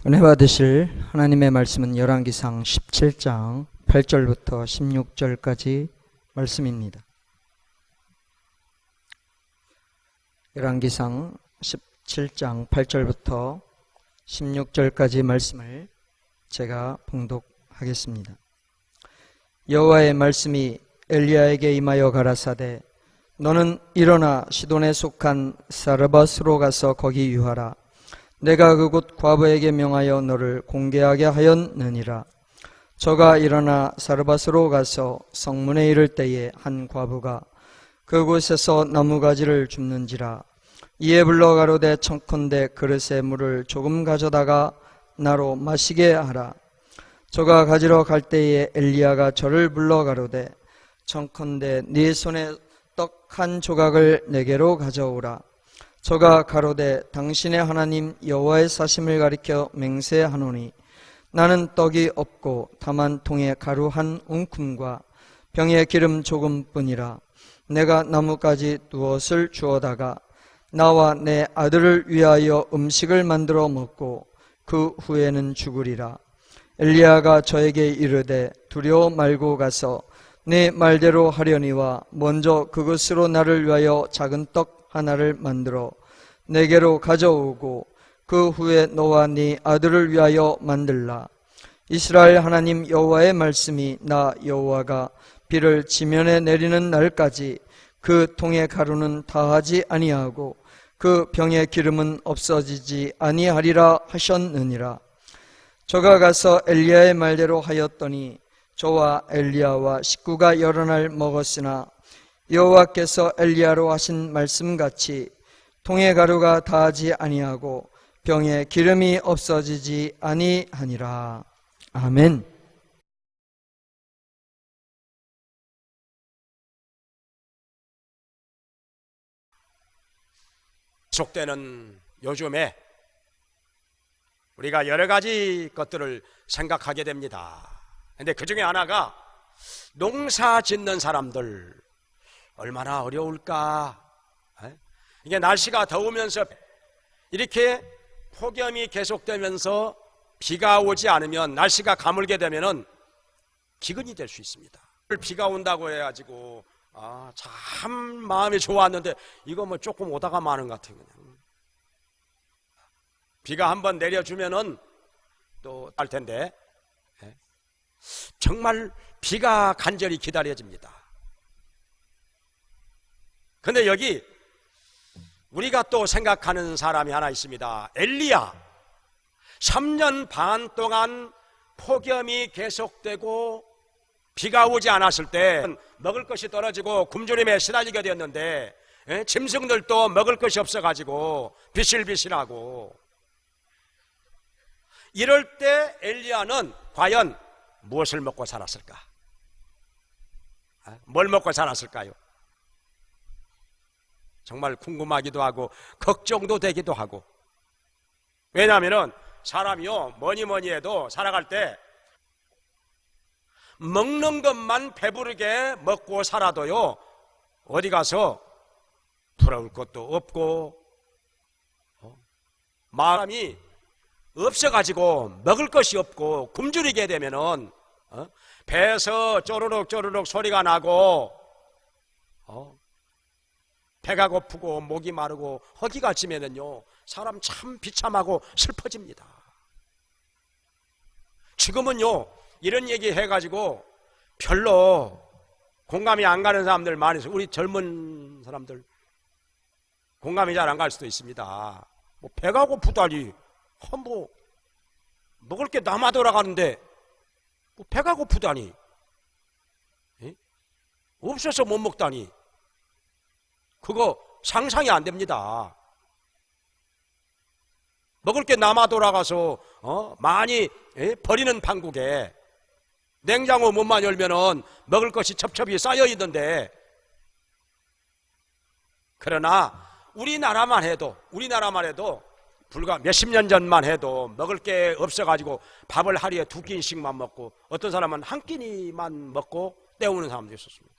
은혜 받으실 하나님의 말씀은 열왕기상 17장 8절부터 16절까지 말씀입니다. 열왕기상 17장 8절부터 16절까지 말씀을 제가 봉독하겠습니다. 여호와의 말씀이 엘리야에게 임하여 가라사대 너는 일어나 시돈에 속한 사르밧으로 가서 거기 유하라. 내가 그곳 과부에게 명하여 너를 공개하게 하였느니라. 저가 일어나 사르밧으로 가서 성문에 이를 때에 한 과부가 그곳에서 나무가지를 줍는지라. 이에 불러 가로되 청컨대 그릇에 물을 조금 가져다가 나로 마시게 하라. 저가 가지러 갈 때에 엘리야가 저를 불러 가로되 청컨대 네 손에 떡 한 조각을 내게로 가져오라. 저가 가로되 당신의 하나님 여호와의 사심을 가리켜 맹세하노니 나는 떡이 없고 다만 통에 가루 한 웅큼과 병에 기름 조금뿐이라. 내가 나무까지 누엇을 주어다가 나와 내 아들을 위하여 음식을 만들어 먹고 그 후에는 죽으리라. 엘리야가 저에게 이르되 두려워 말고 가서 네 말대로 하려니와 먼저 그것으로 나를 위하여 작은 떡 하나를 만들어 내게로 가져오고 그 후에 너와 네 아들을 위하여 만들라. 이스라엘 하나님 여호와의 말씀이 나 여호와가 비를 지면에 내리는 날까지 그 통의 가루는 다하지 아니하고 그 병의 기름은 없어지지 아니하리라 하셨느니라. 저가 가서 엘리야의 말대로 하였더니 저와 엘리야와 식구가 여러 날 먹었으나 여호와께서 엘리야로 하신 말씀같이 통의 가루가 다하지 아니하고 병에 기름이 없어지지 아니하니라. 아멘. 속되는 요즘에 우리가 여러 가지 것들을 생각하게 됩니다. 근데 그 중에 하나가 농사 짓는 사람들 얼마나 어려울까. 이게 날씨가 더우면서 이렇게 폭염이 계속되면서 비가 오지 않으면, 날씨가 가물게 되면은 기근이 될 수 있습니다. 비가 온다고 해가지고 참 마음이 좋았는데 이거 뭐 조금 오다가 마는 것 같아요. 그냥. 비가 한번 내려주면은 또 할 텐데 정말 비가 간절히 기다려집니다. 근데 여기 우리가 또 생각하는 사람이 하나 있습니다. 엘리야. 3년 반 동안 폭염이 계속되고 비가 오지 않았을 때 먹을 것이 떨어지고 굶주림에 시달리게 되었는데 짐승들도 먹을 것이 없어가지고 비실비실하고, 이럴 때 엘리야는 과연 무엇을 먹고 살았을까? 뭘 먹고 살았을까요? 정말 궁금하기도 하고 걱정도 되기도 하고. 왜냐하면 사람이요, 뭐니 해도 살아갈 때 먹는 것만 배부르게 먹고 살아도요 어디 가서 부러울 것도 없고 마음이 없어가지고 먹을 것이 없고 굶주리게 되면은 배에서 쪼르륵 소리가 나고 배가 고프고 목이 마르고 허기가 지면은요 사람 참 비참하고 슬퍼집니다. 지금은요 이런 얘기 해가지고 별로 공감이 안 가는 사람들 많이 있어요. 우리 젊은 사람들 공감이 잘 안 갈 수도 있습니다. 뭐 배가 고프다니, 뭐 먹을 게 남아 돌아가는데 뭐 배가 고프다니, 없어서 못 먹다니, 그거 상상이 안 됩니다. 먹을 게 남아 돌아가서 많이 버리는 판국에 냉장고 문만 열면은 먹을 것이 첩첩이 쌓여 있는데, 그러나 우리나라만 해도 불과 몇십 년 전만 해도 먹을 게 없어가지고 밥을 하루에 2끼씩만 먹고 어떤 사람은 한 끼니만 먹고 때우는 사람도 있었습니다.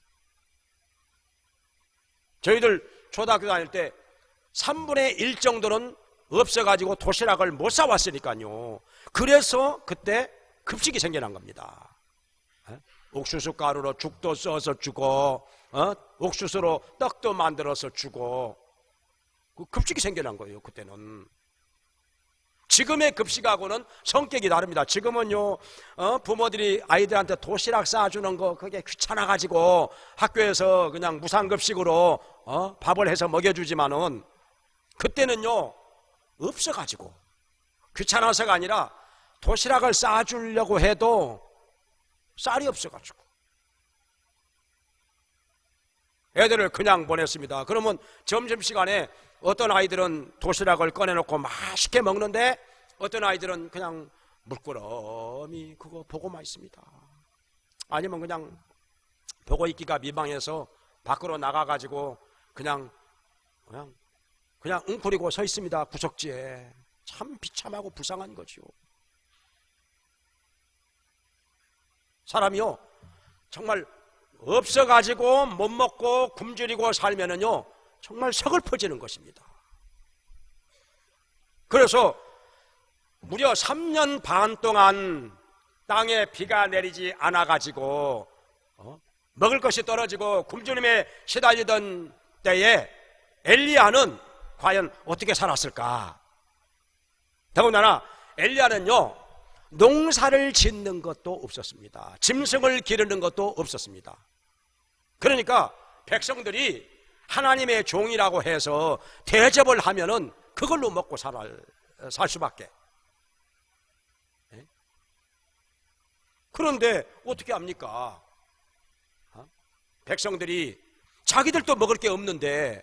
저희들 초등학교 다닐 때 3분의 1 정도는 없어가지고 도시락을 못 사왔으니까요. 그래서 그때 급식이 생겨난 겁니다. 옥수수 가루로 죽도 써서 주고, 옥수수로 떡도 만들어서 주고, 그 급식이 생겨난 거예요. 그때는. 지금의 급식하고는 성격이 다릅니다. 지금은요, 부모들이 아이들한테 도시락 싸주는 거 그게 귀찮아가지고 학교에서 그냥 무상급식으로 밥을 해서 먹여주지만은, 그때는요 없어가지고, 귀찮아서가 아니라 도시락을 싸주려고 해도 쌀이 없어가지고 애들을 그냥 보냈습니다. 그러면 점심시간에 어떤 아이들은 도시락을 꺼내놓고 맛있게 먹는데, 어떤 아이들은 그냥 물끄러미 그거 보고만 있습니다. 아니면 그냥 보고 있기가 미망해서 밖으로 나가가지고 그냥 웅크리고 서 있습니다. 구석지에. 참 비참하고 불쌍한 거죠. 사람이요 정말 없어가지고 못 먹고 굶주리고 살면은요 정말 서글퍼지는 것입니다. 그래서 무려 3년 반 동안 땅에 비가 내리지 않아가지고 먹을 것이 떨어지고 굶주림에 시달리던 때에 엘리야는 과연 어떻게 살았을까? 더군다나 엘리야는요 농사를 짓는 것도 없었습니다. 짐승을 기르는 것도 없었습니다. 그러니까 백성들이 하나님의 종이라고 해서 대접을 하면은 그걸로 먹고 살 수밖에. 그런데 어떻게 합니까? 백성들이 자기들도 먹을 게 없는데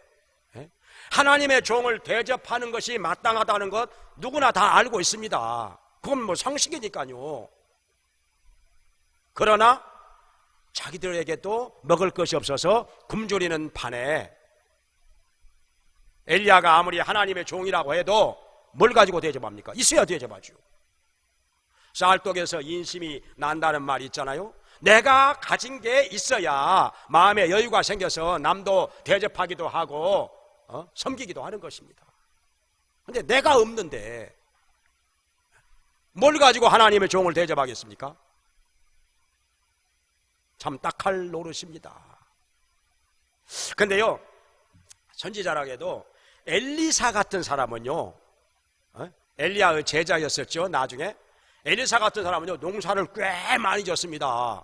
하나님의 종을 대접하는 것이 마땅하다는 것 누구나 다 알고 있습니다. 그건 뭐 상식이니까요. 그러나 자기들에게도 먹을 것이 없어서 굶주리는 판에 엘리야가 아무리 하나님의 종이라고 해도 뭘 가지고 대접합니까? 있어야 대접하죠. 쌀떡에서 인심이 난다는 말이 있잖아요. 내가 가진 게 있어야 마음에 여유가 생겨서 남도 대접하기도 하고 섬기기도 하는 것입니다. 그런데 내가 없는데 뭘 가지고 하나님의 종을 대접하겠습니까? 참 딱할 노릇입니다. 근데요 선지자라게도 엘리사 같은 사람은요, 엘리야의 제자였었죠. 나중에 엘리사 같은 사람은요 농사를 꽤 많이 졌습니다.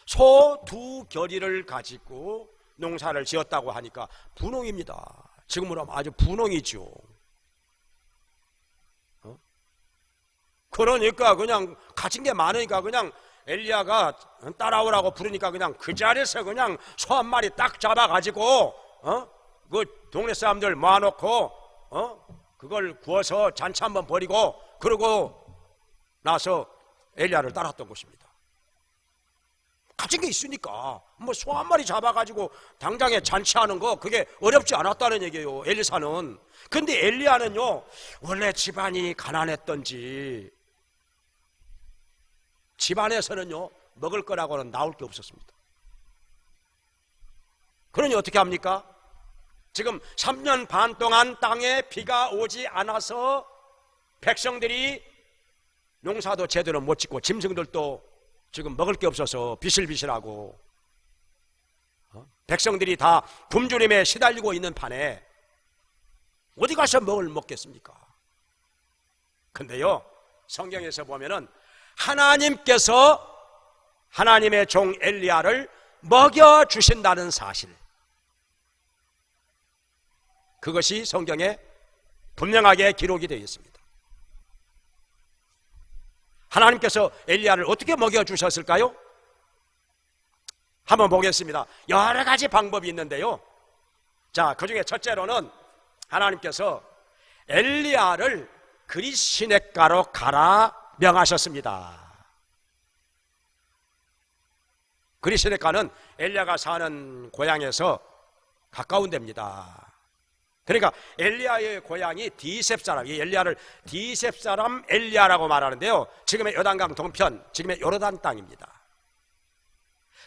소 2겨리를 가지고 농사를 지었다고 하니까 분홍입니다. 지금으로 하면 아주 분홍이죠. 그러니까 그냥 가진 게 많으니까 그냥 엘리야가 따라오라고 부르니까 그냥 그 자리에서 그냥 소 한 마리 딱 잡아가지고 그 동네 사람들 모아놓고 그걸 구워서 잔치 한번 벌이고 그러고 나서 엘리야를 따랐던 것입니다. 가진 게 있으니까 뭐 소 한 마리 잡아가지고 당장에 잔치하는 거 그게 어렵지 않았다는 얘기예요. 엘리사는. 근데 엘리야는요 원래 집안이 가난했던지 집안에서는요 먹을 거라고는 나올 게 없었습니다. 그러니 어떻게 합니까? 지금 3년 반 동안 땅에 비가 오지 않아서 백성들이 농사도 제대로 못 짓고 짐승들도 지금 먹을 게 없어서 비실비실하고 백성들이 다 굶주림에 시달리고 있는 판에 어디 가서 뭘 먹겠습니까? 근데요 성경에서 보면은 하나님께서 하나님의 종 엘리야를 먹여주신다는 사실, 그것이 성경에 분명하게 기록이 되어 있습니다. 하나님께서 엘리야를 어떻게 먹여주셨을까요? 한번 보겠습니다. 여러 가지 방법이 있는데요. 자, 그 중에 첫째로는 하나님께서 엘리야를 그리시네가로 가라 명하셨습니다. 그리시네가는 엘리야가 사는 고향에서 가까운 데입니다. 그러니까 엘리야의 고향이 디셉 사람, 이 엘리야를 디셉 사람 엘리야라고 말하는데요. 지금의 요단강 동편, 지금의 요르단 땅입니다.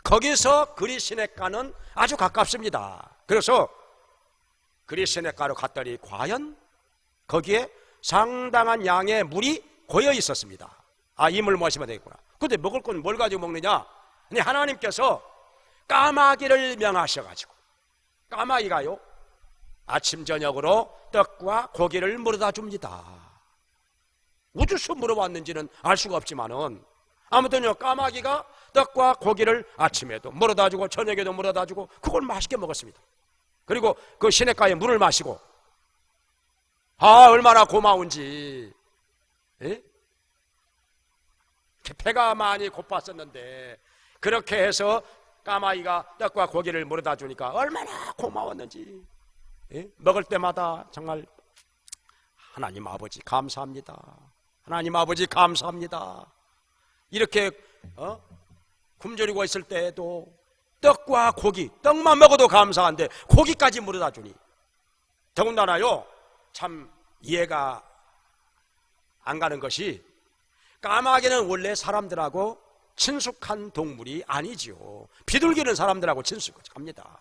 거기서 그리시네가는 아주 가깝습니다. 그래서 그리시네가로 갔더니 과연 거기에 상당한 양의 물이 고여 있었습니다. 아, 이 물 마시면 되겠구나. 근데 먹을 건 뭘 가지고 먹느냐? 아니, 하나님께서 까마귀를 명하셔가지고, 까마귀가요 아침 저녁으로 떡과 고기를 물어다 줍니다. 어디서 물어봤는지는 알 수가 없지만은 아무튼요, 까마귀가 떡과 고기를 아침에도 물어다 주고 저녁에도 물어다 주고 그걸 맛있게 먹었습니다. 그리고 그 시냇가에 물을 마시고, 아, 얼마나 고마운지. 예? 배가 많이 고팠었는데 그렇게 해서 까마귀가 떡과 고기를 물어다 주니까 얼마나 고마웠는지. 예? 먹을 때마다 정말 하나님 아버지 감사합니다. 하나님 아버지 감사합니다. 이렇게 굶주리고 있을 때에도 떡과 고기, 떡만 먹어도 감사한데 고기까지 물어다 주니 더군다나요, 참 이해가 안 가는 것이, 까마귀는 원래 사람들하고 친숙한 동물이 아니지요. 비둘기는 사람들하고 친숙합니다.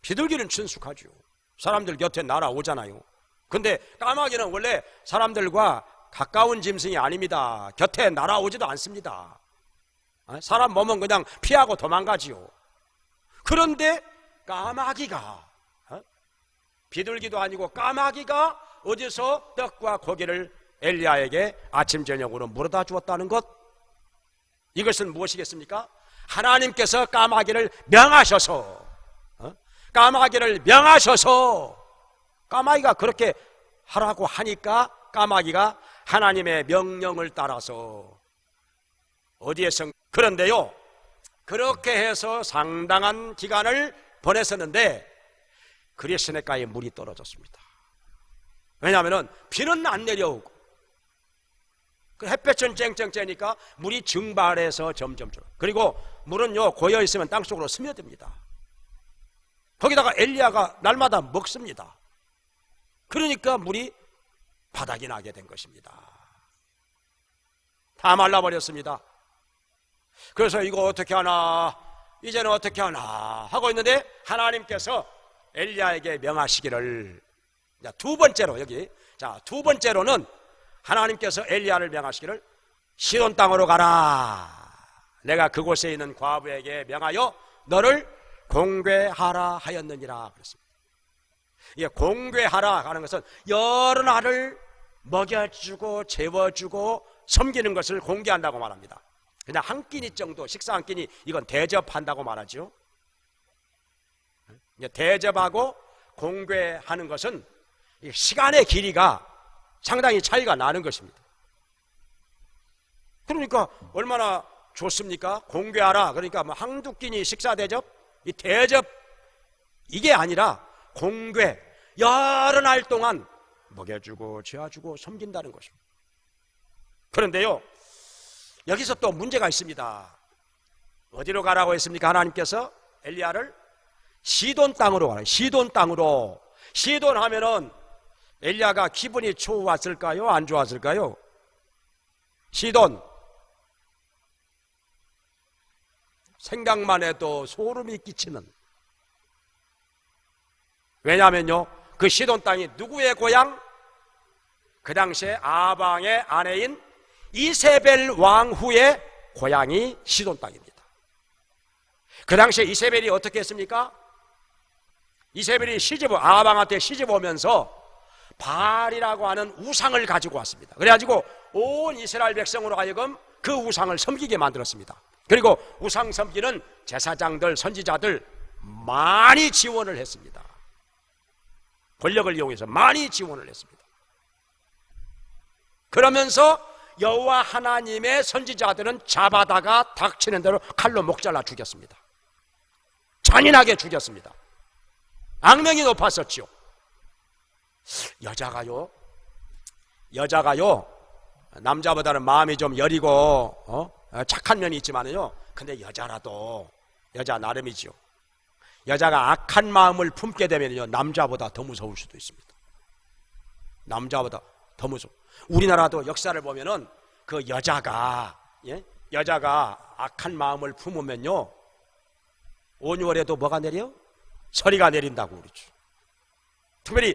비둘기는 친숙하죠. 사람들 곁에 날아오잖아요. 근데 까마귀는 원래 사람들과 가까운 짐승이 아닙니다. 곁에 날아오지도 않습니다. 사람 몸은 그냥 피하고 도망가지요. 그런데 까마귀가, 비둘기도 아니고 까마귀가 어디서 떡과 고기를 엘리야에게 아침 저녁으로 물어다 주었다는 것, 이것은 무엇이겠습니까? 하나님께서 까마귀를 명하셔서, 까마귀를 명하셔서 까마귀가 그렇게 하라고 하니까 까마귀가 하나님의 명령을 따라서 어디에서, 그런데요, 그렇게 해서 상당한 기간을 보냈었는데 그리스네가에 물이 떨어졌습니다. 왜냐하면 비는 안 내려오고 그 햇볕은 쨍쨍 쬐니까 물이 증발해서 점점, 그리고 물은요 고여 있으면 땅속으로 스며듭니다. 거기다가 엘리야가 날마다 먹습니다. 그러니까 물이 바닥이 나게 된 것입니다. 다 말라버렸습니다. 그래서 이거 어떻게 하나, 이제는 어떻게 하나 하고 있는데 하나님께서 엘리야에게 명하시기를, 두 번째로, 여기 두 번째로는 하나님께서 엘리야를 명하시기를 시돈 땅으로 가라. 내가 그곳에 있는 과부에게 명하여 너를 공궤하라 하였느니라 그랬습니다. 이게 공궤하라 하는 것은 여러 날을 먹여주고 재워주고 섬기는 것을 공개한다고 말합니다. 그냥 한 끼니 정도, 식사 한 끼니, 이건 대접한다고 말하죠. 대접하고 공궤하는 것은 시간의 길이가 상당히 차이가 나는 것입니다. 그러니까 얼마나 좋습니까? 공궤하라, 그러니까 뭐 한두 끼니 식사 대접, 이 대접, 이게 아니라 공궤, 여러 날 동안 먹여주고 재워주고 섬긴다는 것입니다. 그런데요, 여기서 또 문제가 있습니다. 어디로 가라고 했습니까? 하나님께서 엘리야를 시돈 땅으로 가라. 시돈 땅으로. 시돈 하면은 엘리야가 기분이 좋았을까요? 안 좋았을까요? 시돈, 생각만 해도 소름이 끼치는. 왜냐하면요, 그 시돈 땅이 누구의 고향? 그 당시에 아방의 아내인 이세벨 왕후의 고향이 시돈 땅입니다. 그 당시에 이세벨이 어떻게 했습니까? 이세벨이 아방한테 시집 오면서 바알이라고 하는 우상을 가지고 왔습니다. 그래가지고 온 이스라엘 백성으로 하여금 그 우상을 섬기게 만들었습니다. 그리고 우상 섬기는 제사장들, 선지자들 많이 지원을 했습니다. 권력을 이용해서 많이 지원을 했습니다. 그러면서 여호와 하나님의 선지자들은 잡아다가 닥치는 대로 칼로 목 잘라 죽였습니다. 잔인하게 죽였습니다. 악명이 높았었지요. 여자가요 남자보다는 마음이 좀 여리고 착한 면이 있지만요, 근데 여자라도 여자 나름이지요. 여자가 악한 마음을 품게 되면요 남자보다 더 무서울 수도 있습니다. 남자보다 더 무서워. 우리나라도 역사를 보면은 그 여자가 악한 마음을 품으면요 5, 6월에도 뭐가 내려? 서리가 내린다고 그러죠. 특별히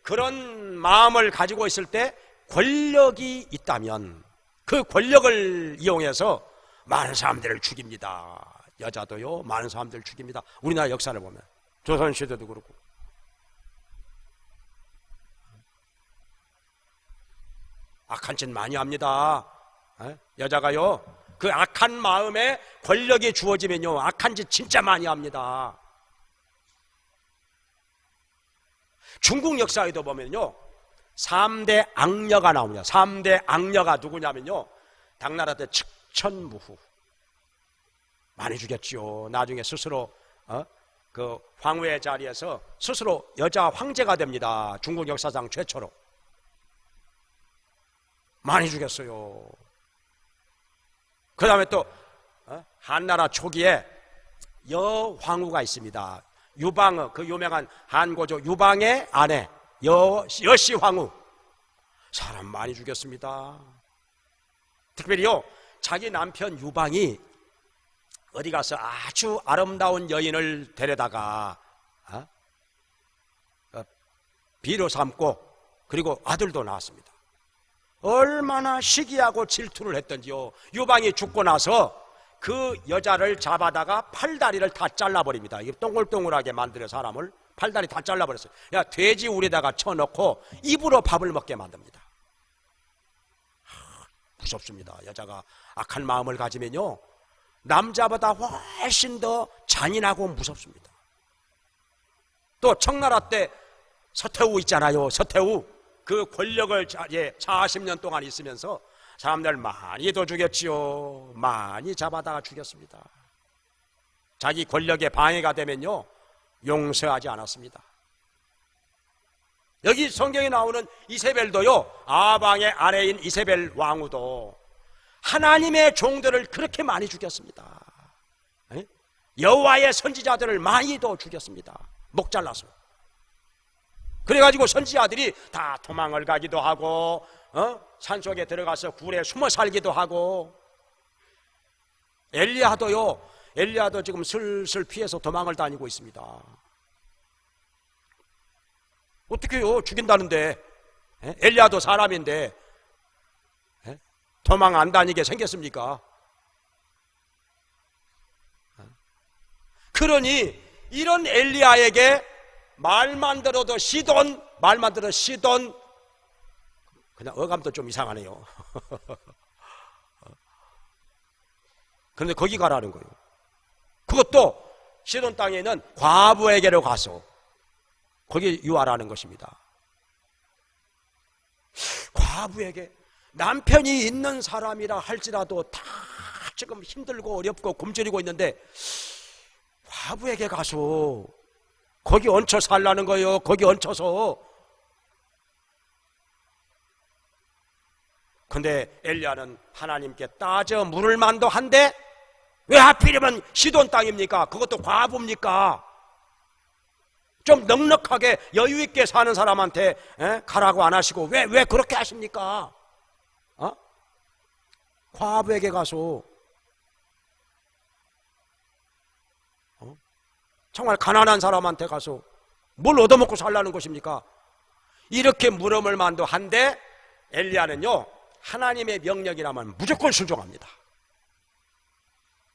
그런 마음을 가지고 있을 때 권력이 있다면 그 권력을 이용해서 많은 사람들을 죽입니다. 여자도요, 많은 사람들을 죽입니다. 우리나라 역사를 보면 조선시대도 그렇고. 악한 짓 많이 합니다. 여자가요, 그 악한 마음에 권력이 주어지면요, 악한 짓 진짜 많이 합니다. 중국 역사에도 보면요, 3대 악녀가 나옵니다. 3대 악녀가 누구냐면요, 당나라 때 측천무후 많이 죽였지요. 나중에 스스로 그 황후의 자리에서 스스로 여자 황제가 됩니다. 중국 역사상 최초로. 많이 죽였어요. 그 다음에 또 한나라 초기에 여황후가 있습니다. 유방의, 그 유명한 한고조 유방의 아내 여시황후, 사람 많이 죽였습니다. 특별히요, 자기 남편 유방이 어디 가서 아주 아름다운 여인을 데려다가 비로 삼고, 그리고 아들도 낳았습니다. 얼마나 시기하고 질투를 했던지요. 유방이 죽고 나서 그 여자를 잡아다가 팔다리를 다 잘라버립니다. 이게 동글동글하게 만들어 사람을 팔다리 다 잘라버렸어요. 야, 돼지 우리다가 쳐놓고 입으로 밥을 먹게 만듭니다. 무섭습니다. 여자가 악한 마음을 가지면요, 남자보다 훨씬 더 잔인하고 무섭습니다. 또 청나라 때 서태후 있잖아요. 서태후, 그 권력을 40년 동안 있으면서 사람들 많이 더 죽였지요. 많이 잡아다가 죽였습니다. 자기 권력에 방해가 되면요, 용서하지 않았습니다. 여기 성경에 나오는 이세벨도요, 아방의 아내인 이세벨 왕후도 하나님의 종들을 그렇게 많이 죽였습니다. 여호와의 선지자들을 많이 더 죽였습니다. 목 잘라서. 그래가지고 선지자들이 다 도망을 가기도 하고, 산속에 들어가서 굴에 숨어 살기도 하고. 엘리야도 지금 슬슬 피해서 도망을 다니고 있습니다. 어떻게요? 죽인다는데. 엘리야도 사람인데 도망 안 다니게 생겼습니까? 그러니 이런 엘리야에게 말만 들어도 시돈, 그냥 어감도 좀 이상하네요. 그런데 거기 가라는 거예요. 그것도 시돈 땅에 있는 과부에게로 가서 거기 유하라는 것입니다. 과부에게, 남편이 있는 사람이라 할지라도 다 지금 힘들고 어렵고 굶주리고 있는데 과부에게 가서 거기 얹혀 살라는 거예요. 거기 얹혀서. 근데 엘리야는 하나님께 따져 물을 만도 한데 왜 하필이면 시돈 땅입니까? 그것도 과부입니까? 좀 넉넉하게 여유 있게 사는 사람한테 가라고 안 하시고 왜 그렇게 하십니까? 과부에게 가서 정말 가난한 사람한테 가서 뭘 얻어먹고 살라는 것입니까? 이렇게 물음을 만도 한데 엘리야는요, 하나님의 명령이라면 무조건 순종합니다.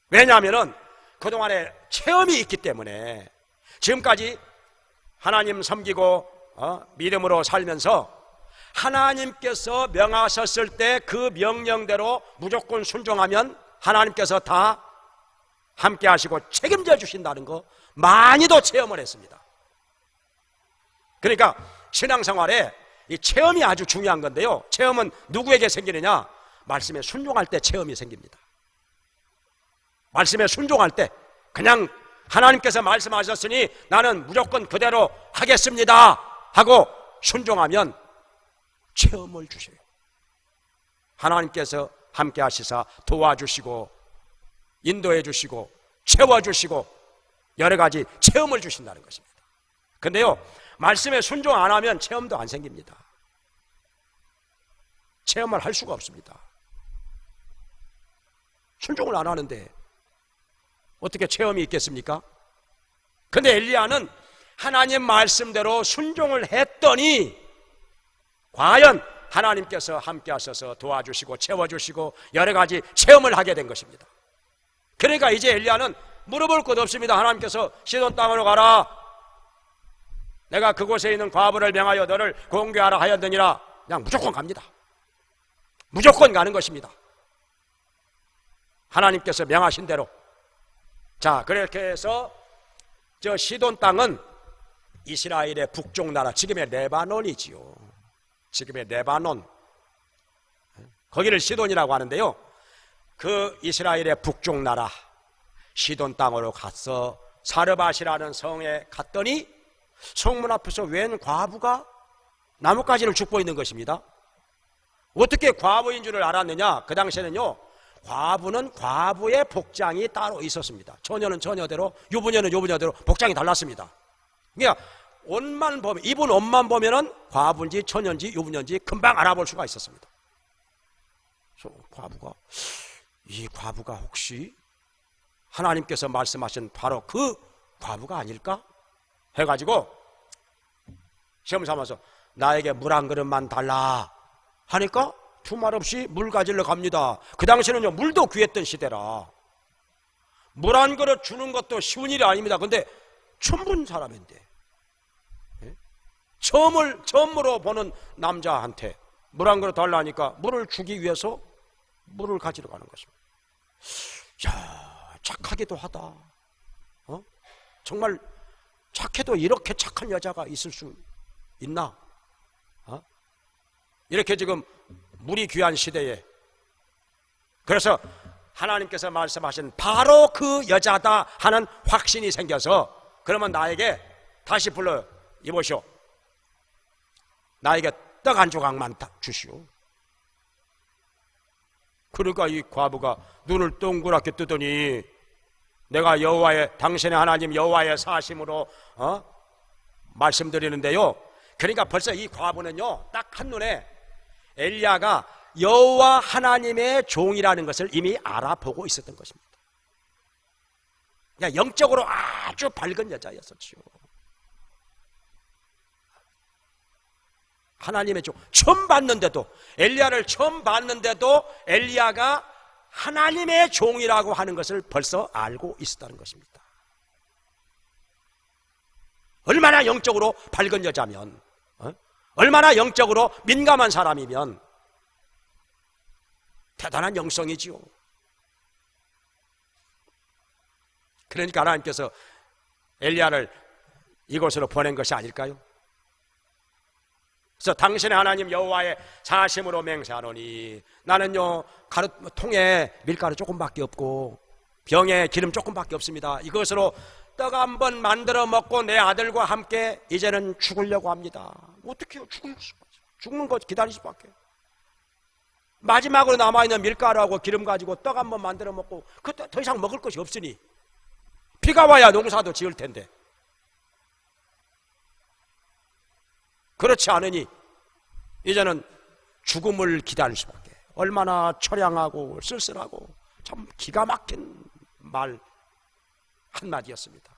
왜냐하면 그동안에 체험이 있기 때문에. 지금까지 하나님 섬기고 믿음으로 살면서 하나님께서 명하셨을 때 그 명령대로 무조건 순종하면 하나님께서 다 함께 하시고 책임져 주신다는 거 많이도 체험을 했습니다. 그러니까 신앙생활에 이 체험이 아주 중요한 건데요, 체험은 누구에게 생기느냐? 말씀에 순종할 때 체험이 생깁니다. 말씀에 순종할 때, 그냥 하나님께서 말씀하셨으니 나는 무조건 그대로 하겠습니다 하고 순종하면 체험을 주셔요. 하나님께서 함께 하시사 도와주시고 인도해 주시고 채워주시고 여러 가지 체험을 주신다는 것입니다. 근데요, 말씀에 순종 안 하면 체험도 안 생깁니다. 체험을 할 수가 없습니다. 순종을 안 하는데 어떻게 체험이 있겠습니까? 근데 엘리야는 하나님 말씀대로 순종을 했더니 과연 하나님께서 함께 하셔서 도와주시고 채워주시고 여러 가지 체험을 하게 된 것입니다. 그러니까 이제 엘리야는 물어볼 것 없습니다. 하나님께서 시돈 땅으로 가라, 내가 그곳에 있는 과부를 명하여 너를 공개하라 하였느니라. 그냥 무조건 갑니다. 무조건 가는 것입니다. 하나님께서 명하신 대로. 자, 그렇게 해서 저 시돈 땅은 이스라엘의 북쪽 나라, 지금의 레바논이지요. 지금의 레바논, 거기를 시돈이라고 하는데요, 그 이스라엘의 북쪽 나라 시돈 땅으로 가서 사르밧이라는 성에 갔더니 성문 앞에서 웬 과부가 나뭇가지를 줍고 있는 것입니다. 어떻게 과부인 줄을 알았느냐? 그 당시에는요, 과부는 과부의 복장이 따로 있었습니다. 처녀는 처녀대로, 유부녀는 유부녀대로 복장이 달랐습니다. 그러니까 옷만 보면, 입은 옷만 보면은 과부인지 처녀인지 유부녀인지 금방 알아볼 수가 있었습니다. 그래서 이 과부가 혹시 하나님께서 말씀하신 바로 그 과부가 아닐까? 해가지고 시험 삼아서 나에게 물 한 그릇만 달라 하니까 두말 없이 물 가지러 갑니다. 그 당시에는요, 물도 귀했던 시대라 물 한 그릇 주는 것도 쉬운 일이 아닙니다. 근데 처음 본 사람인데, 처음으로 보는 남자한테 물 한 그릇 달라 하니까 물을 주기 위해서 물을 가지러 가는 것입니다. 야, 착하기도 하다. 정말 착해도 이렇게 착한 여자가 있을 수 있나? 이렇게 지금 물이 귀한 시대에, 그래서 하나님께서 말씀하신 바로 그 여자다 하는 확신이 생겨서, 그러면 나에게 다시 불러 이보시오, 나에게 떡 한 조각만 주시오. 그러니까 이 과부가 눈을 동그랗게 뜨더니 내가 당신의 하나님 여호와의 사심으로 말씀드리는데요, 그러니까 벌써 이 과부는요, 딱 한눈에 엘리야가 여호와 하나님의 종이라는 것을 이미 알아보고 있었던 것입니다. 그냥 영적으로 아주 밝은 여자였었지요. 하나님의 종, 처음 봤는데도, 엘리야를 처음 봤는데도 엘리야가 하나님의 종이라고 하는 것을 벌써 알고 있었다는 것입니다. 얼마나 영적으로 밝은 여자면, 얼마나 영적으로 민감한 사람이면 대단한 영성이지요. 그러니까 하나님께서 엘리야를 이곳으로 보낸 것이 아닐까요? 그래서 당신의 하나님 여호와의 사심으로 맹세하노니 나는요, 통에 밀가루 조금밖에 없고 병에 기름 조금밖에 없습니다. 이것으로 떡 한 번 만들어 먹고 내 아들과 함께 이제는 죽으려고 합니다. 어떻게 해요? 죽는 거 기다릴 수밖에. 마지막으로 남아있는 밀가루하고 기름 가지고 떡 한 번 만들어 먹고 그때 더 이상 먹을 것이 없으니 비가 와야 농사도 지을 텐데, 그렇지 않으니 이제는 죽음을 기다릴 수밖에. 얼마나 처량하고 쓸쓸하고 참 기가 막힌 말 한마디였습니다.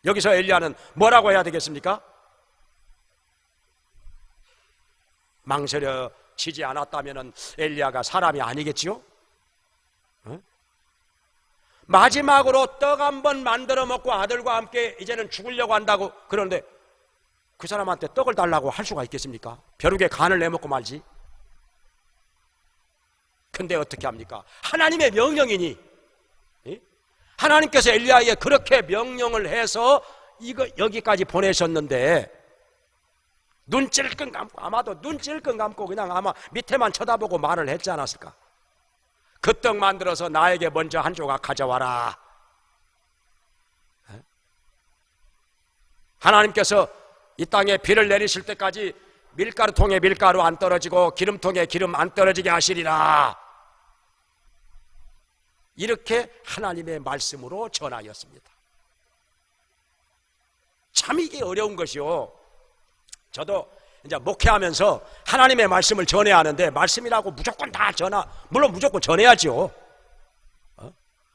여기서 엘리야는 뭐라고 해야 되겠습니까? 망설여지지 않았다면 엘리야가 사람이 아니겠지요? 마지막으로 떡 한 번 만들어 먹고 아들과 함께 이제는 죽으려고 한다고, 그런데 그 사람한테 떡을 달라고 할 수가 있겠습니까? 벼룩에 간을 내먹고 말지. 근데 어떻게 합니까? 하나님의 명령이니, 하나님께서 엘리야에게 그렇게 명령을 해서 여기까지 보내셨는데 눈 찔끔 감고, 아마도 눈 찔끔 감고 그냥 아마 밑에만 쳐다보고 말을 했지 않았을까? 그 떡 만들어서 나에게 먼저 한 조각 가져와라. 하나님께서 이 땅에 비를 내리실 때까지 밀가루통에 밀가루 안 떨어지고 기름통에 기름 안 떨어지게 하시리라. 이렇게 하나님의 말씀으로 전하였습니다. 참 이게 어려운 것이요. 저도 이제 목회하면서 하나님의 말씀을 전해야 하는데, 말씀이라고 무조건 다 물론 무조건 전해야죠.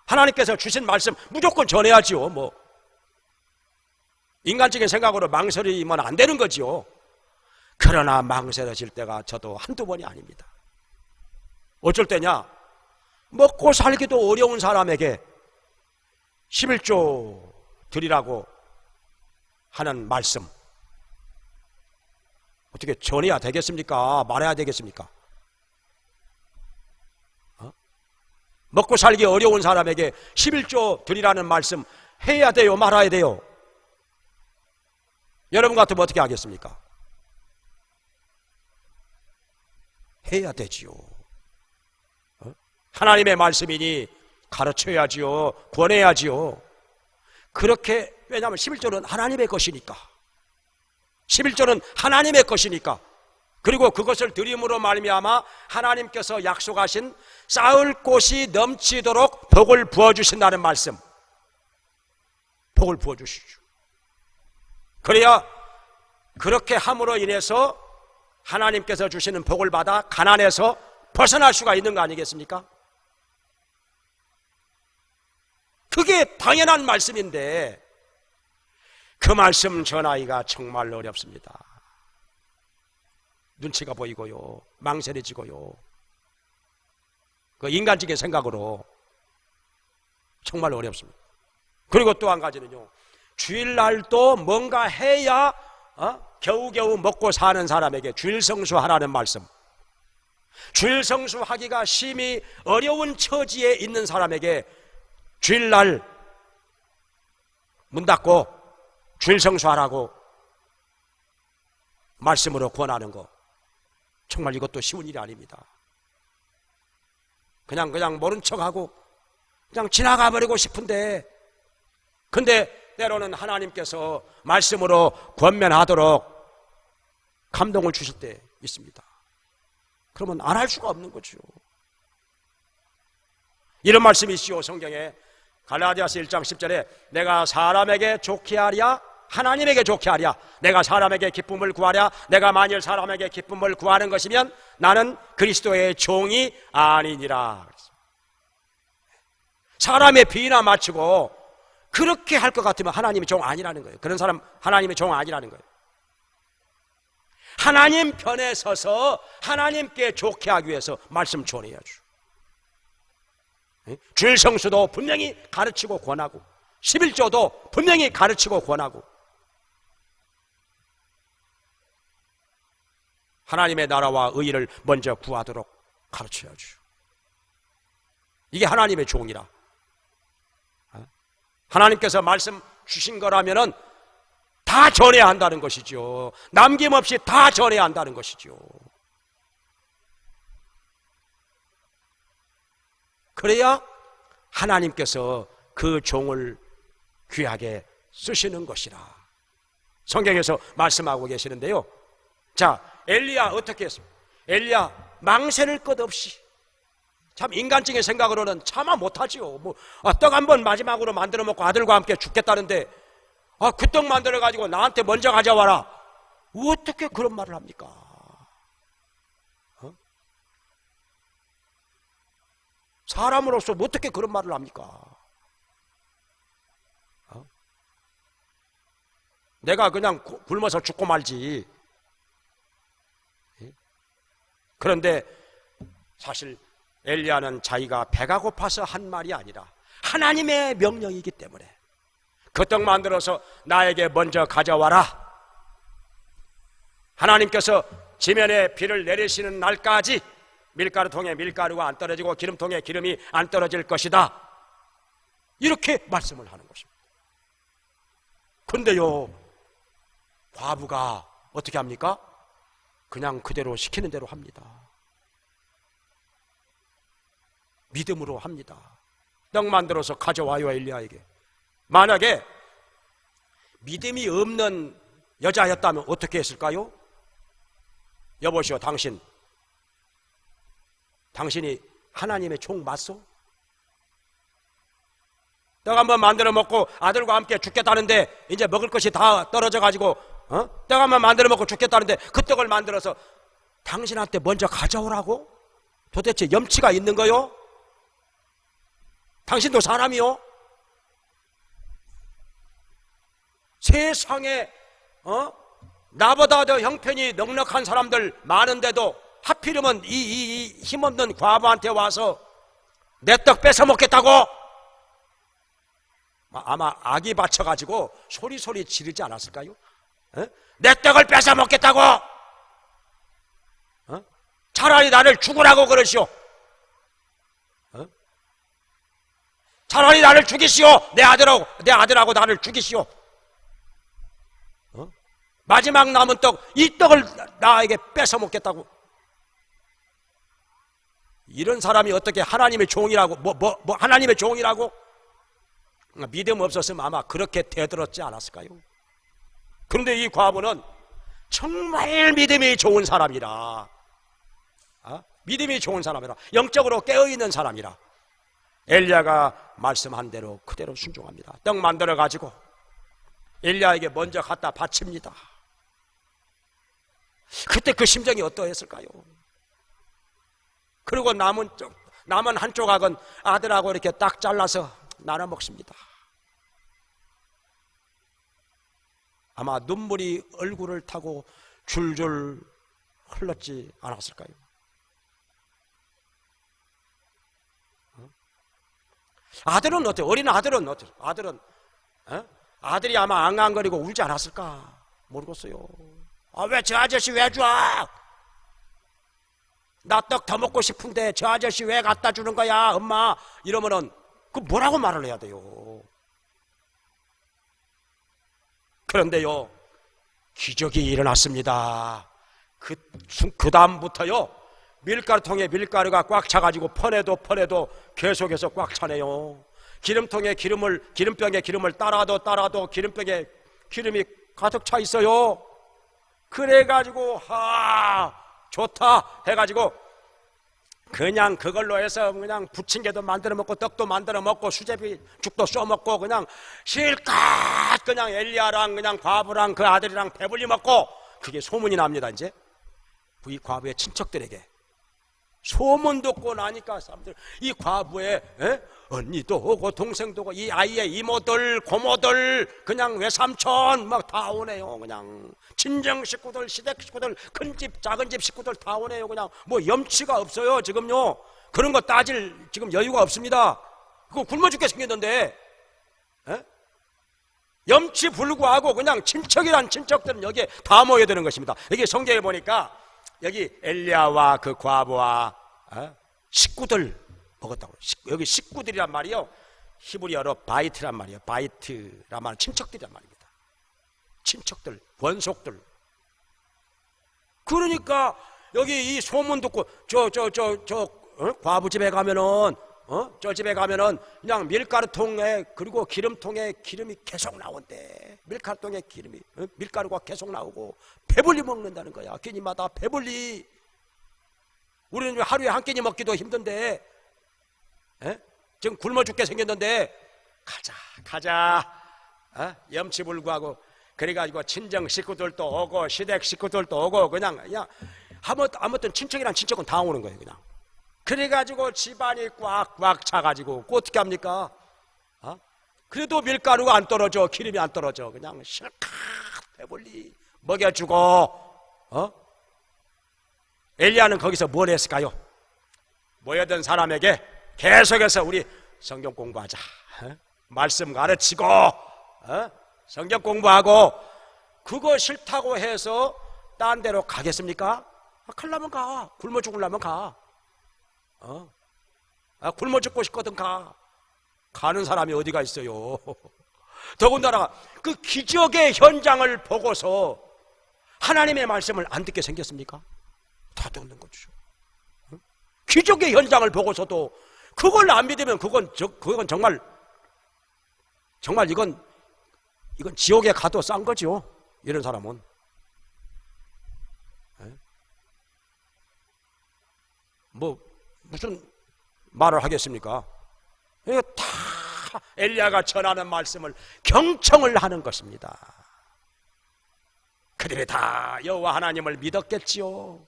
하나님께서 주신 말씀 무조건 전해야죠. 인간적인 생각으로 망설이면 안 되는 거지요. 그러나 망설여질 때가 저도 한두 번이 아닙니다. 어쩔 때냐? 먹고 살기도 어려운 사람에게 11조 드리라고 하는 말씀, 어떻게 전해야 되겠습니까? 말해야 되겠습니까? 먹고 살기 어려운 사람에게 11조 드리라는 말씀 해야 돼요? 말아야 돼요? 여러분 같으면 어떻게 하겠습니까? 해야 되지요. 하나님의 말씀이니 가르쳐야지요. 권해야지요. 그렇게, 왜냐하면 11조는 하나님의 것이니까. 11조는 하나님의 것이니까. 그리고 그것을 드림으로 말미암아 하나님께서 약속하신 쌓을 곳이 넘치도록 복을 부어주신다는 말씀. 복을 부어주시죠. 그래야 그렇게 함으로 인해서 하나님께서 주시는 복을 받아 가난에서 벗어날 수가 있는 거 아니겠습니까? 그게 당연한 말씀인데 그 말씀 전하기가 정말 어렵습니다. 눈치가 보이고요, 망설여지고요, 그 인간적인 생각으로 정말 어렵습니다. 그리고 또 한 가지는요, 주일날도 뭔가 해야 겨우겨우 먹고 사는 사람에게 주일 성수하라는 말씀. 주일 성수하기가 심히 어려운 처지에 있는 사람에게 주일날 문 닫고 주일 성수하라고 말씀으로 권하는 거, 정말 이것도 쉬운 일이 아닙니다. 그냥 모른 척하고 그냥 지나가 버리고 싶은데, 근데 때로는 하나님께서 말씀으로 권면하도록 감동을 주실 때 있습니다. 그러면 안 할 수가 없는 거죠. 이런 말씀이 있지요, 성경에. 갈라디아서 1장 10절에 내가 사람에게 좋게 하랴 하나님에게 좋게 하랴, 내가 사람에게 기쁨을 구하랴, 내가 만일 사람에게 기쁨을 구하는 것이면 나는 그리스도의 종이 아니니라. 사람의 비나 맞추고 그렇게 할 것 같으면 하나님의 종 아니라는 거예요. 그런 사람 하나님의 종 아니라는 거예요. 하나님 편에 서서 하나님께 좋게 하기 위해서 말씀 전해야죠. 주일 성수도 분명히 가르치고 권하고 11조도 분명히 가르치고 권하고 하나님의 나라와 의를 먼저 구하도록 가르쳐야죠. 이게 하나님의 종이라. 하나님께서 말씀 주신 거라면은 다 전해야 한다는 것이죠. 남김없이 다 전해야 한다는 것이죠. 그래야 하나님께서 그 종을 귀하게 쓰시는 것이라 성경에서 말씀하고 계시는데요. 자, 엘리야 어떻게 했습니까? 엘리야 망설일 것 없이, 참 인간적인 생각으로는 차마 못하지요. 떡 한 번 마지막으로 만들어 먹고 아들과 함께 죽겠다는데 그 떡 만들어 가지고 나한테 먼저 가져와라, 어떻게 그런 말을 합니까? 사람으로서 어떻게 그런 말을 합니까? 내가 그냥 굶어서 죽고 말지. 그런데 사실 엘리야는 자기가 배가 고파서 한 말이 아니라 하나님의 명령이기 때문에 그 떡 만들어서 나에게 먼저 가져와라, 하나님께서 지면에 비를 내리시는 날까지 밀가루통에 밀가루가 안 떨어지고 기름통에 기름이 안 떨어질 것이다, 이렇게 말씀을 하는 것입니다. 근데요, 과부가 어떻게 합니까? 그냥 그대로 시키는 대로 합니다. 믿음으로 합니다. 떡 만들어서 가져와요, 엘리야에게. 만약에 믿음이 없는 여자였다면 어떻게 했을까요? 여보시오, 당신이 하나님의 종 맞소? 떡 한번 만들어 먹고 아들과 함께 죽겠다는데 이제 먹을 것이 다 떨어져 가지고 떡 한번 만들어 먹고 죽겠다는데 그 떡을 만들어서 당신한테 먼저 가져오라고? 도대체 염치가 있는 거요? 당신도 사람이요? 세상에 나보다 더 형편이 넉넉한 사람들 많은데도 하필이면 이 힘없는 과부한테 와서 내 떡 뺏어 먹겠다고? 아마 악이 받쳐가지고 소리소리 지르지 않았을까요? 내 떡을 뺏어 먹겠다고? 차라리 나를 죽으라고 그러시오. 차라리 나를 죽이시오. 내 아들하고 나를 죽이시오. 마지막 남은 떡, 이 떡을 나에게 뺏어 먹겠다고. 이런 사람이 어떻게 하나님의 종이라고, 하나님의 종이라고? 믿음 없었으면 아마 그렇게 대들었지 않았을까요? 그런데 이 과부는 정말 믿음이 좋은 사람이라, 믿음이 좋은 사람이라, 영적으로 깨어있는 사람이라 엘리야가 말씀한 대로 그대로 순종합니다. 떡 만들어 가지고 엘리야에게 먼저 갖다 바칩니다. 그때 그 심정이 어떠했을까요? 그리고 남은 한 조각은 아들하고 이렇게 딱 잘라서 나눠 먹습니다. 아마 눈물이 얼굴을 타고 줄줄 흘렀지 않았을까요? 아들은 어때요? 어린 아들은 어때요? 아들이 아마 앙앙거리고 울지 않았을까? 모르겠어요. 왜 저 아저씨 왜 줘? 나 떡 더 먹고 싶은데 저 아저씨 왜 갖다 주는 거야, 엄마? 이러면은 그 뭐라고 말을 해야 돼요? 그런데요, 기적이 일어났습니다. 그 다음부터요, 밀가루통에 밀가루가 꽉 차가지고 퍼내도 계속해서 꽉 차네요. 기름병에 기름을 따라도 기름병에 기름이 가득 차 있어요. 그래가지고 좋다 해가지고 그냥 그걸로 해서 그냥 부침개도 만들어 먹고 떡도 만들어 먹고 수제비 죽도 쏘 먹고 그냥 실컷 그냥 엘리야랑 그냥 과부랑 그 아들이랑 배불리 먹고, 그게 소문이 납니다. 이제 이 과부의 친척들에게 소문 듣고 나니까 사람들, 이 과부의 언니도 오고 동생도 오고 이 아이의 이모들 고모들 그냥 외삼촌 막 다 오네요. 그냥 친정 식구들 시댁 식구들 큰 집 작은 집 식구들 다 오네요. 그냥 뭐 염치가 없어요 지금요. 그런 거 따질 지금 여유가 없습니다. 그거 굶어 죽게 생겼는데 염치 불구하고 그냥 친척이란 친척들은 여기에 다 모여드는 것입니다. 여기 성경에 보니까 여기 엘리야와 그 과부와 식구들 먹었다고. 여기 식구들이란 말이요, 히브리어로 바이트란 말이에요. 바이트란 말은 친척들이란 말입니다. 친척들, 원속들. 그러니까 여기 이 소문 듣고 과부 집에 가면은 저 집에 가면은 그냥 밀가루통에 그리고 기름통에 기름이 계속 나온대. 밀가루통에 기름이 밀가루가 계속 나오고 배불리 먹는다는 거야. 끼니마다 배불리. 우리는 하루에 한 끼니 먹기도 힘든데 지금 굶어 죽게 생겼는데 가자 염치불구하고 그래가지고 친정 식구들도 오고 시댁 식구들도 오고 그냥 아무튼 친척이란 친척은 다 오는 거예요. 그냥 그래가지고 집안이 꽉꽉 차가지고 어떻게 합니까? 그래도 밀가루가 안 떨어져, 기름이 안 떨어져. 그냥 실컷 배불리 먹여주고 엘리야는 거기서 뭘 했을까요? 모여든 사람에게 계속해서 우리 성경 공부하자, 말씀 가르치고 성경 공부하고, 그거 싫다고 해서 딴 데로 가겠습니까? 가려면 가. 굶어 죽으려면 가. 굶어 죽고 싶거든 가. 가는 사람이 어디가 있어요. 더군다나 그 기적의 현장을 보고서 하나님의 말씀을 안 듣게 생겼습니까? 다 듣는 거죠. 기적의 현장을 보고서도 그걸 안 믿으면 그건 정말 이건 지옥에 가도 싼 거죠. 이런 사람은. 뭐 무슨 말을 하겠습니까? 이거 다 엘리야가 전하는 말씀을 경청을 하는 것입니다. 그들이 다 여호와 하나님을 믿었겠지요.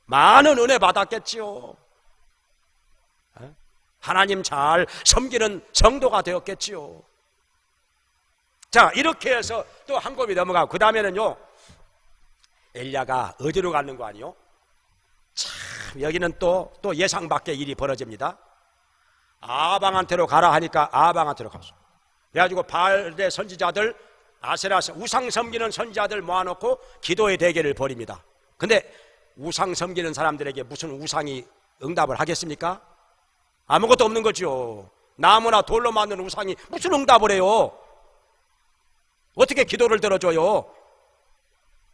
많은 은혜 받았겠지요. 하나님 잘 섬기는 성도가 되었겠지요. 자, 이렇게 해서 또 한 곱이 넘어가고, 그 다음에는요, 엘리야가 어디로 가는 거 아니요? 참, 여기는 또 예상 밖의 일이 벌어집니다. 아방한테로 가라 하니까 아방한테로 갔어. 그래가지고 바알의 선지자들, 아세라 우상 섬기는 선지자들 모아놓고 기도의 대결을 벌입니다. 근데 우상 섬기는 사람들에게 무슨 우상이 응답을 하겠습니까? 아무것도 없는 거죠. 나무나 돌로 만든 우상이 무슨 응답을 해요? 어떻게 기도를 들어줘요?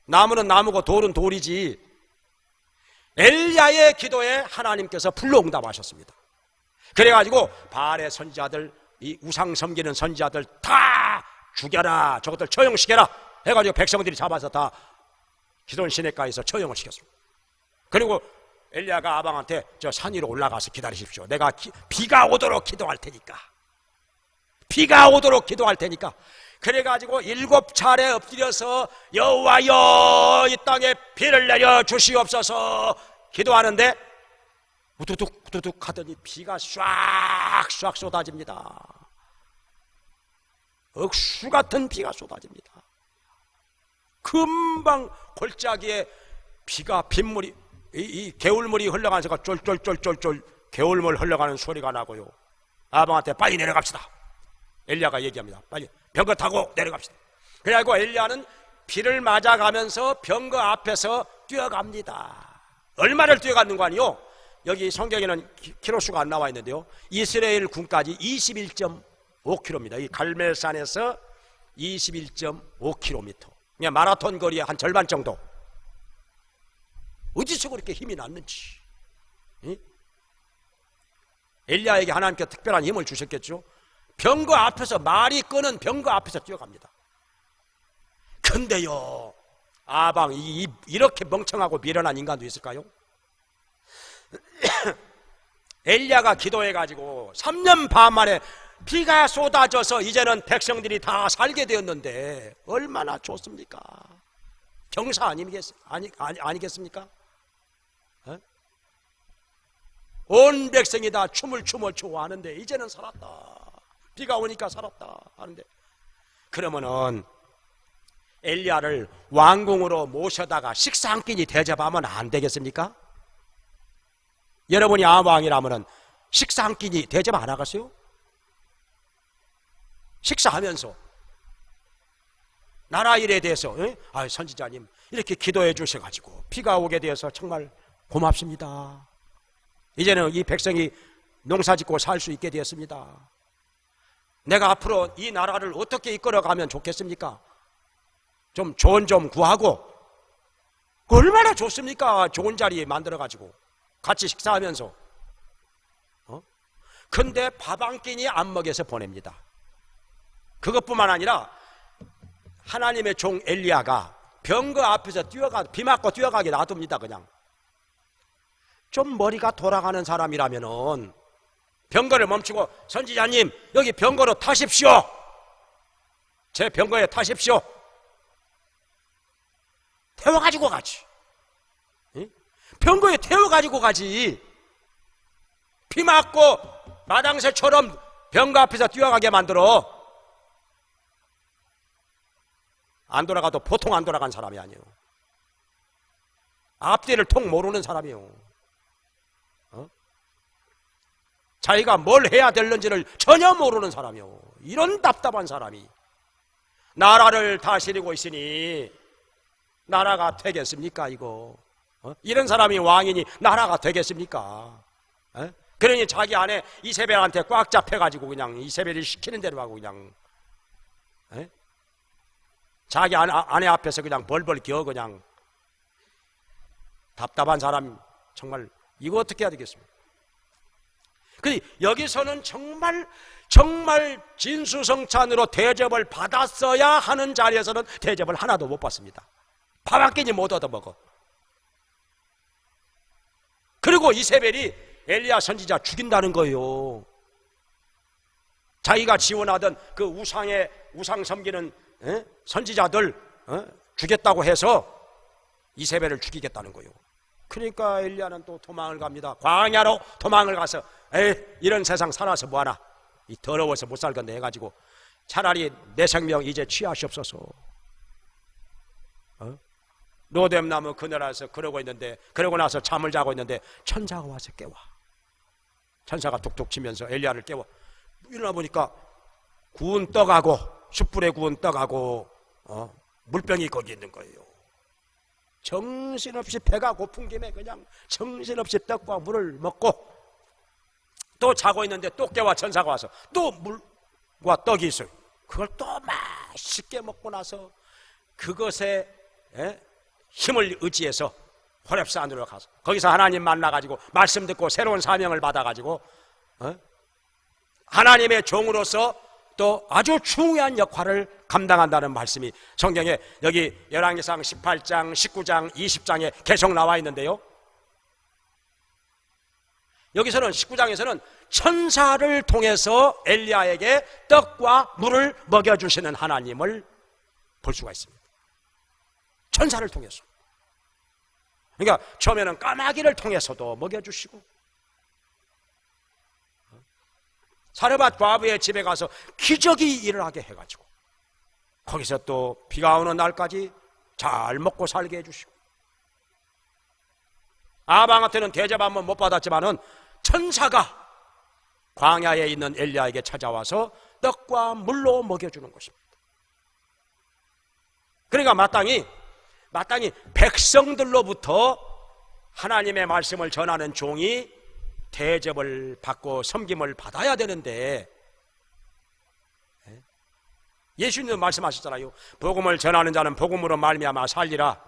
나무는 나무고 돌은 돌이지. 엘리야의 기도에 하나님께서 불로 응답하셨습니다. 그래가지고 바알의 선지자들, 이 우상 섬기는 선지자들 다 죽여라, 저것들 처형시켜라 해가지고 백성들이 잡아서 다 기돈 시내가에서 처형을 시켰습니다. 그리고 엘리야가 아방한테 저 산 위로 올라가서 기다리십시오. 내가 비가 오도록 기도할 테니까. 비가 오도록 기도할 테니까. 그래가지고 7차례 엎드려서 여호와여 이 땅에 비를 내려 주시옵소서 기도하는데 우두둑 우두둑 하더니 비가 쫙쫙 쏟아집니다. 억수 같은 비가 쏟아집니다. 금방 골짜기에 비가 빗물이 이 개울물이 흘러가는 소리가 쫄쫄쫄쫄쫄 개울물 흘러가는 소리가 나고요. 아방한테 빨리 내려갑시다. 엘리야가 얘기합니다. 빨리 병거 타고 내려갑시다. 그래가지고 엘리야는 비를 맞아가면서 병거 앞에서 뛰어갑니다. 얼마를 뛰어갔는 거 아니요? 여기 성경에는 키로수가 안 나와 있는데요, 이스라엘 군까지 21.5km입니다. 이 갈멜산에서 21.5km, 그냥 마라톤 거리의 한 절반 정도. 어디서 그렇게 힘이 났는지. 응? 엘리야에게 하나님께서 특별한 힘을 주셨겠죠. 병거 앞에서, 말이 끄는 병거 앞에서 뛰어갑니다. 근데요, 아방, 이렇게 멍청하고 미련한 인간도 있을까요? 엘리야가 기도해가지고 3년 반 만에 비가 쏟아져서 이제는 백성들이 다 살게 되었는데 얼마나 좋습니까? 경사 아니겠습니까? 어? 온 백성이 다 춤을 추고 하는데 이제는 살았다. 비가 오니까 살았다 하는데, 그러면은 엘리야를 왕궁으로 모셔다가 식사 한 끼니 대접하면 안 되겠습니까? 여러분이 왕이라면은 식사 한 끼니 대접 안 하겠어요? 식사하면서 나라 일에 대해서 선지자님 이렇게 기도해 주셔가지고 비가 오게 되어서 정말 고맙습니다. 이제는 이 백성이 농사짓고 살 수 있게 되었습니다. 내가 앞으로 이 나라를 어떻게 이끌어가면 좋겠습니까? 좀 조언 좀 구하고. 얼마나 좋습니까? 좋은 자리 만들어가지고 같이 식사하면서. 근데 밥 한 끼니 안 먹여서 보냅니다. 그것뿐만 아니라 하나님의 종 엘리야가 병거 앞에서 비 맞고 뛰어가게 놔둡니다. 그냥 좀 머리가 돌아가는 사람이라면은 병거를 멈추고 선지자님 여기 병거로 타십시오. 제 병거에 타십시오. 태워가지고 가지. 병거에 태워가지고 가지. 비 맞고 마당새처럼 병거 앞에서 뛰어가게 만들어. 안 돌아가도 보통 안 돌아간 사람이 아니에요. 앞뒤를 통 모르는 사람이에요. 자기가 뭘 해야 될는지를 전혀 모르는 사람이요. 이런 답답한 사람이 나라를 다스리고 있으니 나라가 되겠습니까 이거? 이런 사람이 왕이니 나라가 되겠습니까? 그러니 자기 아내 이세벨한테 꽉 잡혀가지고 그냥 이세벨이 시키는 대로 하고 그냥 자기 아내 앞에서 그냥 벌벌 기어 그냥. 답답한 사람 정말 이거 어떻게 해야 되겠습니까? 근데 여기서는 정말 진수성찬으로 대접을 받았어야 하는 자리에서는 대접을 하나도 못 받습니다. 밥 한 끼니 못 얻어먹어. 그리고 이세벨이 엘리야 선지자 죽인다는 거예요. 자기가 지원하던 그 우상 섬기는 선지자들 죽였다고 해서 이세벨을 죽이겠다는 거예요. 그러니까 엘리야는 또 도망을 갑니다. 광야로 도망을 가서 이런 세상 살아서 뭐하나, 이 더러워서 못 살겠네 해가지고 차라리 내 생명 이제 취하시옵소서. 로뎀나무 그늘에서 그러고 있는데, 그러고 나서 잠을 자고 있는데 천사가 와서 깨워. 천사가 툭툭 치면서 엘리야를 깨워. 일어나 보니까 구운 떡하고, 숯불에 구운 떡하고 물병이 거기 있는 거예요. 정신없이 배가 고픈 김에 그냥 정신없이 떡과 물을 먹고, 또 자고 있는데 또 깨워. 천사가 와서 또 물과 떡이 있어요. 그걸 또 맛있게 먹고 나서 그것에 힘을 의지해서 호렙산으로 가서 거기서 하나님 만나가지고 말씀 듣고 새로운 사명을 받아가지고 하나님의 종으로서 또 아주 중요한 역할을 감당한다는 말씀이 성경에 여기 열왕기상 18장, 19장, 20장에 계속 나와 있는데요, 여기서는 19장에서는 천사를 통해서 엘리야에게 떡과 물을 먹여주시는 하나님을 볼 수가 있습니다. 천사를 통해서. 그러니까 처음에는 까마귀를 통해서도 먹여주시고, 사르밧 과부의 집에 가서 기적이 일어나게 해가지고 거기서 또 비가 오는 날까지 잘 먹고 살게 해주시고, 아방한테는 대접 한번 못 받았지만은 천사가 광야에 있는 엘리야에게 찾아와서 떡과 물로 먹여주는 것입니다. 그러니까 마땅히 백성들로부터 하나님의 말씀을 전하는 종이 대접을 받고 섬김을 받아야 되는데, 예수님도 말씀하셨잖아요. 복음을 전하는 자는 복음으로 말미암아 살리라.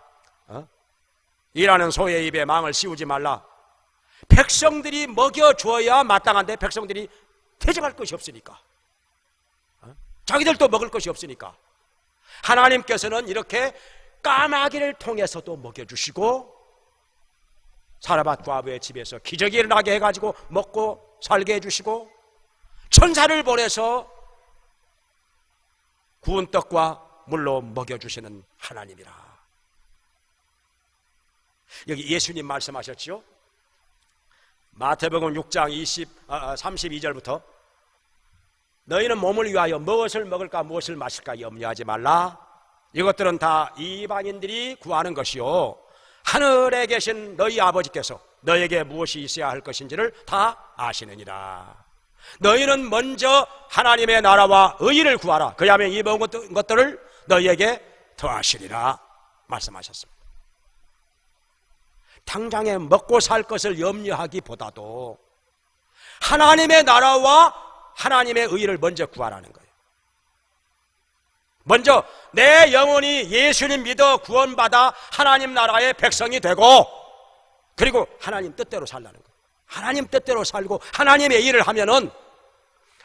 일하는 소의 입에 망을 씌우지 말라. 백성들이 먹여줘야 마땅한데 백성들이 대접할 것이 없으니까, 자기들도 먹을 것이 없으니까 하나님께서는 이렇게 까마귀를 통해서도 먹여주시고, 사르밧 과부의 집에서 기적이 일어나게 해가지고 먹고 살게 해주시고, 천사를 보내서 구운 떡과 물로 먹여주시는 하나님이라. 여기 예수님 말씀하셨죠? 마태복음 6장 32절부터 너희는 몸을 위하여 무엇을 먹을까 무엇을 마실까 염려하지 말라. 이것들은 다 이방인들이 구하는 것이요, 하늘에 계신 너희 아버지께서 너에게 무엇이 있어야 할 것인지를 다 아시느니라. 너희는 먼저 하나님의 나라와 의의를 구하라. 그리하면 이 모든 것들을 너희에게 더하시리라 말씀하셨습니다. 당장에 먹고 살 것을 염려하기보다도 하나님의 나라와 하나님의 의의를 먼저 구하라는 거예요. 먼저 내 영혼이 예수님 믿어 구원받아 하나님 나라의 백성이 되고, 그리고 하나님 뜻대로 살라는 거예요. 하나님 뜻대로 살고 하나님의 일을 하면은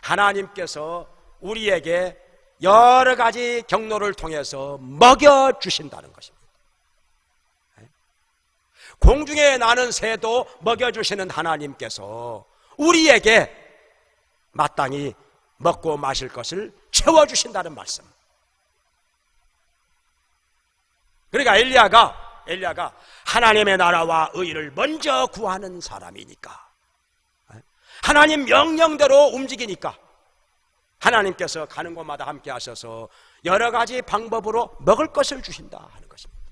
하나님께서 우리에게 여러 가지 경로를 통해서 먹여주신다는 것입니다. 공중에 나는 새도 먹여주시는 하나님께서 우리에게 마땅히 먹고 마실 것을 채워주신다는 말씀. 그러니까 엘리야가 하나님의 나라와 의의를 먼저 구하는 사람이니까, 하나님 명령대로 움직이니까 하나님께서 가는 곳마다 함께 하셔서 여러 가지 방법으로 먹을 것을 주신다 하는 것입니다.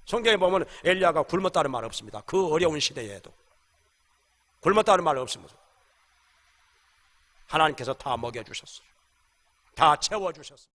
성경에 보면 엘리야가 굶었다는 말 없습니다. 그 어려운 시대에도 굶었다는 말 없습니다. 하나님께서 다 먹여주셨어요. 다 채워주셨어요.